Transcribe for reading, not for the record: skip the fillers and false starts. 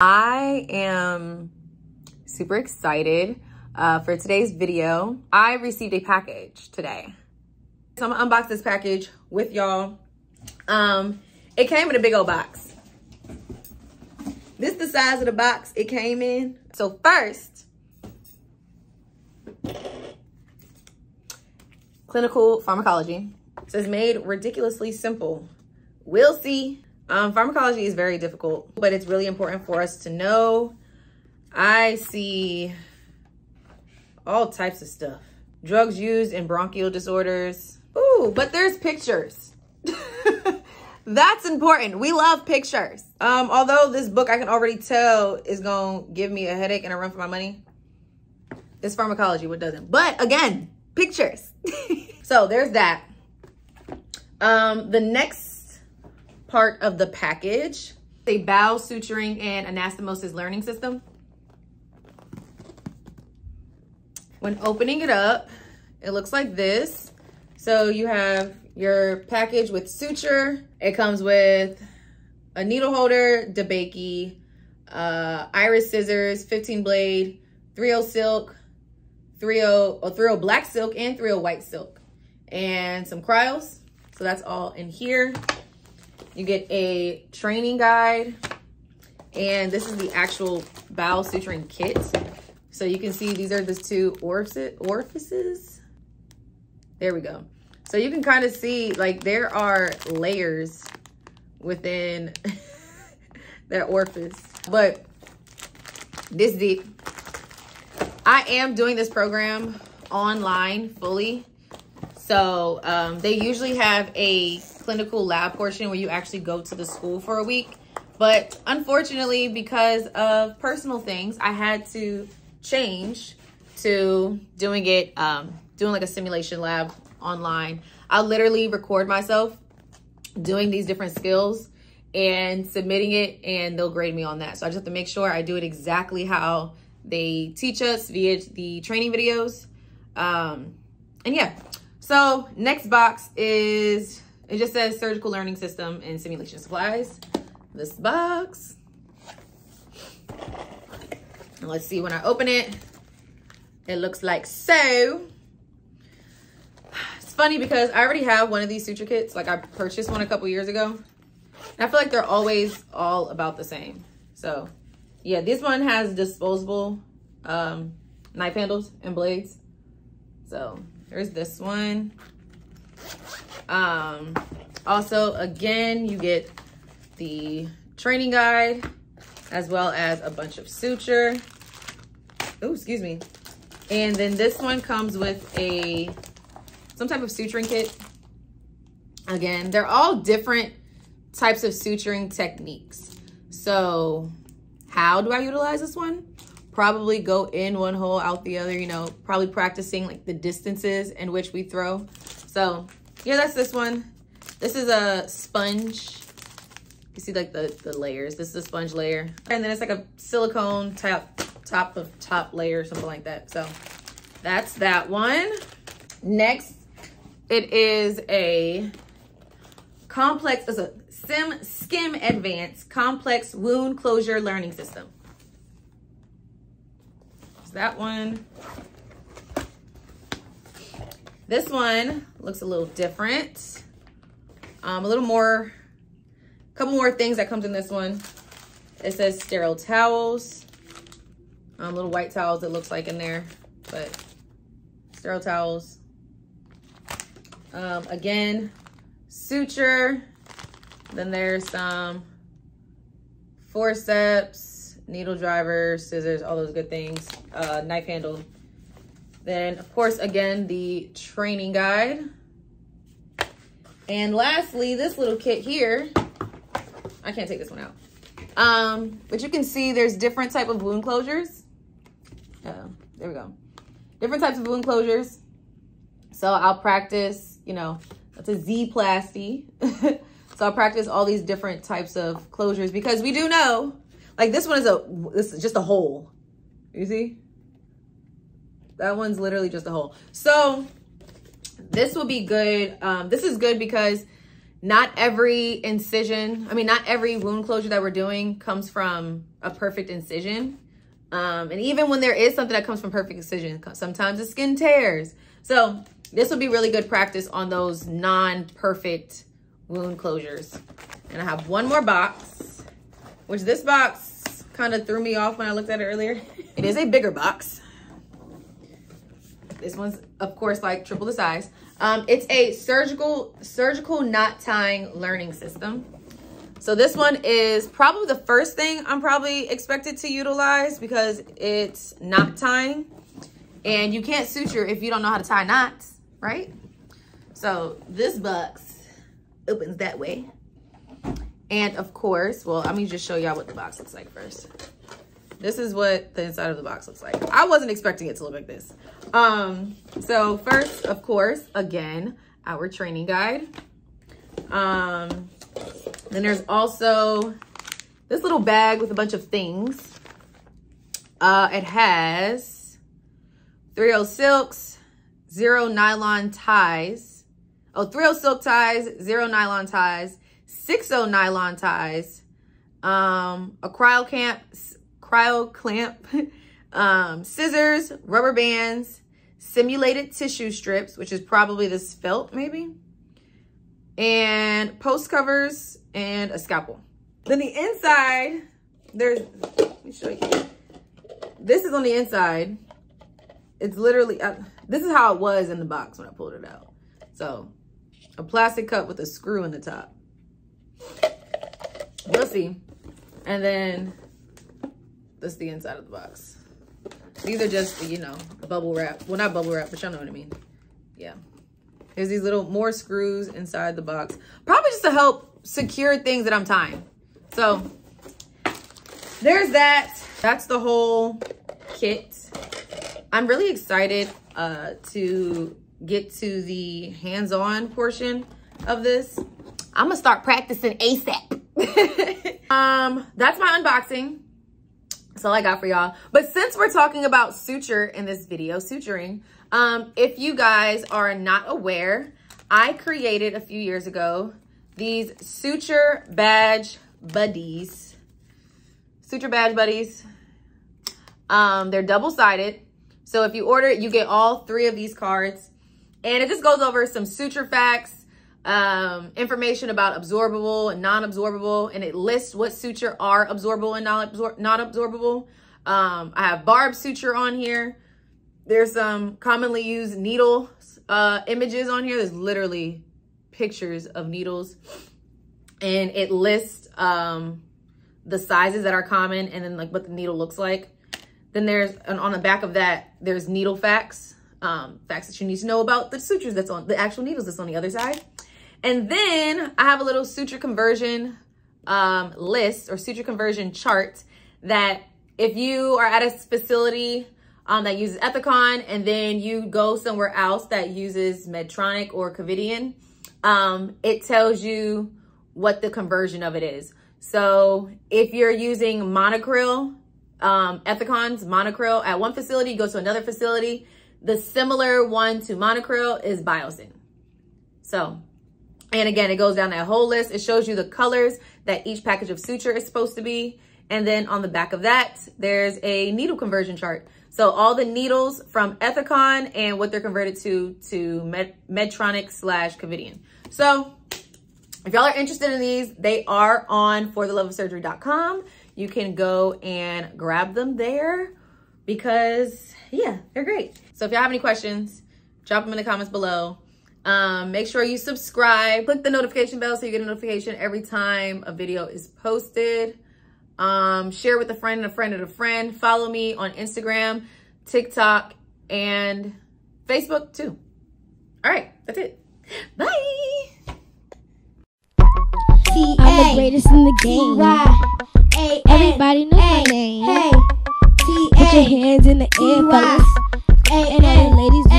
I am super excited for today's video. I received a package today. So I'm gonna unbox this package with y'all. It came in a big old box. This is the size of the box it came in. So first, clinical pharmacology. It says made ridiculously simple. We'll see. Pharmacology is very difficult, but it's really important for us to know. I see all types of stuff. Drugs used in bronchial disorders. Ooh, but there's pictures. That's important. We love pictures. Although this book I can already tell is gonna give me a headache and a run for my money. It's pharmacology, what doesn't? But again, pictures. So there's that. The next part of the package, a bowel suturing and anastomosis learning system. When opening it up, it looks like this. So you have your package with suture. It comes with a needle holder, DeBakey, iris scissors, 15 blade, 3/0 silk, 3/0 black silk, and 3/0 white silk, and some cryos. So that's all in here. You get a training guide, and this is the actual bowel suturing kit. So you can see these are the two orifices. There we go. So you can kind of see like there are layers within that orifice, but this deep. I am doing this program online fully. So they usually have a clinical lab portion where you actually go to the school for a week. But unfortunately, because of personal things, I had to change to doing it, doing like a simulation lab online. I'll literally record myself doing these different skills and submitting it, and they'll grade me on that. So I just have to make sure I do it exactly how they teach us via the training videos. And yeah. So next box is, it just says surgical learning system and simulation supplies. This box. And let's see when I open it. It looks like so. It's funny because I already have one of these suture kits. Like I purchased one a couple years ago. And I feel like they're always all about the same. So yeah, this one has disposable knife handles and blades. So there's this one. Also, again, you get the training guide as well as a bunch of suture. Oh, excuse me. And then this one comes with some type of suturing kit. Again, they're all different types of suturing techniques. So how do I utilize this one? Probably go in one hole, out the other, you know, probably practicing like the distances in which we throw. So yeah, that's this one. This is a sponge. You see like the layers. This is a sponge layer. And then it's like a silicone top layer, something like that. So that's that one. Next, it is a complex, it's a Skim Advanced Complex Wound Closure Learning System. That one. This one looks a little different. A little more, couple more things that comes in this one. It says sterile towels. Little white towels it looks like in there, but sterile towels. Again, suture. Then there's some forceps, needle drivers, scissors, all those good things, knife handle. Then of course, again, the training guide. And lastly, this little kit here, I can't take this one out. But you can see there's different type of wound closures. There we go. Different types of wound closures. So I'll practice, you know, that's a Z-plasty. So I'll practice all these different types of closures because we do know, like this one this is just a hole. You see? That one's literally just a hole. So this will be good. This is good because not every incision, not every wound closure that we're doing comes from a perfect incision. And even when there is something that comes from perfect incision, sometimes the skin tears. So this would be really good practice on those non-perfect wound closures. And I have one more box, which this box kind of threw me off when I looked at it earlier. It is a bigger box. This one's, of course, like triple the size. It's a surgical knot tying learning system. So this one is probably the first thing I'm probably expected to utilize because it's knot tying. And you can't suture if you don't know how to tie knots, right? So this box opens that way. And of course, well, let me just show y'all what the box looks like first. This is what the inside of the box looks like. I wasn't expecting it to look like this. So first, of course, again, our training guide. Then there's also this little bag with a bunch of things. It has 3-0 silks, 0 nylon ties. 3-0 silk ties, 0 nylon ties, 6-0 nylon ties, a cryo clamp, scissors, rubber bands, simulated tissue strips, which is probably this felt maybe, and post covers and a scalpel. Then the inside, let me show you. This is on the inside. It's literally, this is how it was in the box when I pulled it out. So a plastic cup with a screw in the top. We'll see. And then this is the inside of the box. These are just, you know, bubble wrap. Well, not bubble wrap, but y'all know what I mean. Yeah. There's these little more screws inside the box. Probably just to help secure things that I'm tying. So there's that. That's the whole kit. I'm really excited to get to the hands-on portion of this. I'm gonna start practicing ASAP. That's my unboxing. That's all I got for y'all. But since we're talking about suture in this video, suturing, if you guys are not aware, I created a few years ago these Suture Badge Buddies. Suture Badge Buddies. They're double-sided. So if you order it, you get all 3 of these cards. And it just goes over some suture facts, information about absorbable and non-absorbable, and it lists what suture are absorbable and not absorbable. I have barb suture on here. There's some commonly used needle images on here. There's literally pictures of needles, and it lists the sizes that are common and then like what the needle looks like. Then there's, and on the back of that, there's needle facts, facts that you need to know about the sutures that's on the actual needles that's on the other side. And then I have a little suture conversion list or suture conversion chart that if you are at a facility that uses Ethicon and then you go somewhere else that uses Medtronic or Covidien, it tells you what the conversion of it is. So if you're using monocryl, Ethicon's monocryl at one facility, you go to another facility, the similar one to monocryl is Biosyn. So, and again, it goes down that whole list. It shows you the colors that each package of suture is supposed to be. And then on the back of that, there's a needle conversion chart. So all the needles from Ethicon and what they're converted to Medtronic / Covidien. So if y'all are interested in these, they are on fortheloveofsurgery.com. You can go and grab them there because, yeah, they're great. So if y'all have any questions, drop them in the comments below. Make sure you subscribe, click the notification bell so you get a notification every time a video is posted. Share with a friend and a friend and a friend. Follow me on Instagram, TikTok, and Facebook too. All right, that's it. Bye. I'm the greatest in the game. Everybody knows my name. Put your hands in the air, fellas. And all the ladies.